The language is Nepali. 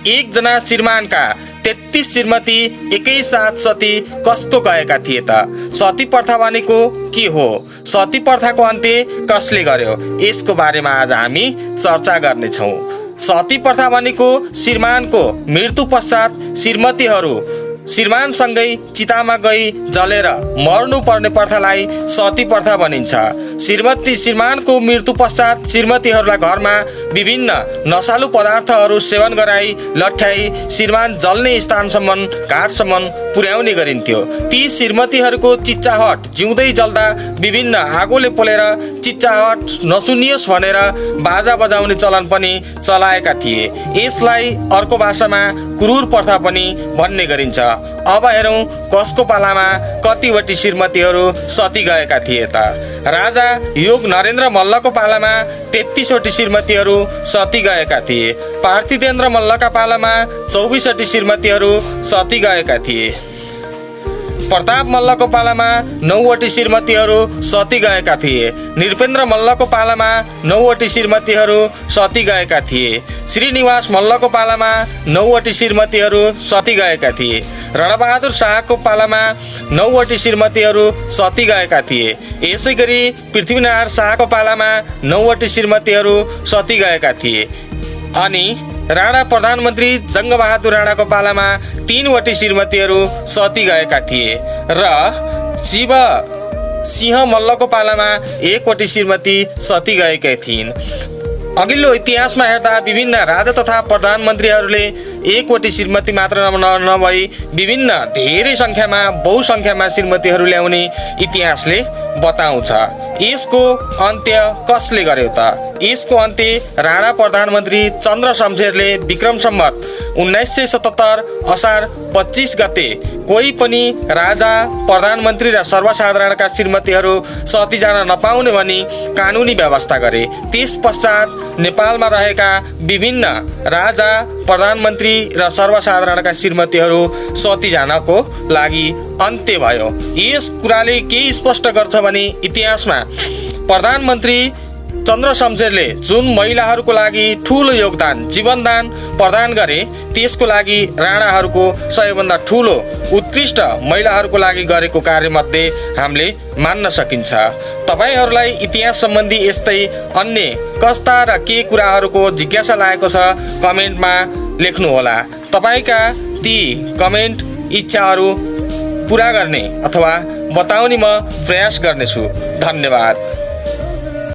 एकजना श्रीमानका 33 श्रीमती एकैसाथ सती कसको गएका थिए त? सती प्रथा भनेको के हो? सती प्रथाको अन्त्य कसले गर्यो? यसको बारेमा आज हामी चर्चा गर्नेछौँ। सती प्रथा भनेको श्रीमानको मृत्यु पश्चात श्रीमतीहरू श्रीमानसँगै चितामा गई जलेर मर्नुपर्ने प्रथालाई सती प्रथा भनिन्छ। श्रीमानको मृत्यु पश्चात श्रीमतीहरूलाई घरमा विभिन्न नशालु पदार्थहरू सेवन गराई लट्ठ्याई श्रीमान जल्ने स्थानसम्म घाटसम्म पुर्याउने गरिन्थ्यो। ती श्रीमतीहरूको चिच्चाहट जिउँदै जल्दा विभिन्न आगोले पोलेर चिच्चाहट नसुनियोस् भनेर बाजा बजाउने चलन पनि चलाएका थिए। यसलाई अर्को भाषामा क्रूर प्रथा पनि भन्ने गरिन्छ। अब हेरौँ कसको पालामा कतिवटी श्रीमतीहरू सती गएका थिए त? राजा योग नरेन्द्र मल्लको पालामा 33 वटी श्रीमतीहरू सती गएका थिए। पार्थिदेन्द्र मल्लका पालामा 24 वटी श्रीमतीहरू सती गएका थिए। प्रताप मल्लको पालामा 9 वटी श्रीमतीहरू सती गएका थिए। नृपेन्द्र मल्लको पालामा 9 वटी श्रीमतीहरू सती गएका थिए। श्रीनिवास मल्लको पालामा 9 वटी श्रीमतीहरू सती गएका थिए। रणबहादुर शाहको पालामा 9 वटी श्रीमतीहरू सती गएका थिए। यसै गरी पृथ्वीनारायण शाहको पालामा 9 वटी श्रीमतीहरू सती गएका थिए। अनि राणा प्रधानमन्त्री जङ्गबहादुर राणाको पालामा 3 वटी श्रीमतीहरू सती गएका थिए र शिव सिंह मल्लको पालामा 1 वटी श्रीमती सती गएका थिइन्। अघिल्लो इतिहासमा हेर्दा विभिन्न राजा तथा प्रधानमन्त्रीहरूले 1 वटी श्रीमती मात्र नभई विभिन्न धेरै सङ्ख्यामा बहुसङ्ख्यामा श्रीमतीहरू ल्याउने इतिहासले बताउँछ। यसको अन्त्य कसले गर्यो त? यसको अन्त्य राणा प्रधानमन्त्री चन्द्र शमशेरले विक्रम सम्वत 1977 असार 25 गते कोही पनि राजा प्रधानमन्त्री र सर्वसाधारणका श्रीमतीहरू सती जान नपाउने भनी कानुनी व्यवस्था गरे। त्यस पश्चात नेपालमा रहेका विभिन्न राजा प्रधानमन्त्री र सर्वसाधारणका श्रीमतीहरू सती जानको लागि अन्त्य भयो। यस कुराले के स्पष्ट गर्छ भने इतिहासमा प्रधानमन्त्री चन्द्र शमशेरले जुन महिलाहरूको लागि ठुलो योगदान जीवनदान प्रदान गरे त्यसको लागि राणाहरूको सबैभन्दा ठुलो उत्कृष्ट महिलाहरूको लागि गरेको कार्यमध्ये हामीले मान्न सकिन्छ। तपाईहरूलाई इतिहास सम्बन्धी यस्तै अन्य कस्ता र के कुराहरूको जिज्ञासा लागेको छ कमेन्टमा लेख्नुहोला। तपाईका ती कमेन्ट इच्छाहरू पुरा गर्ने अथवा बताउने म प्रयास गर्नेछु। धन्यवाद।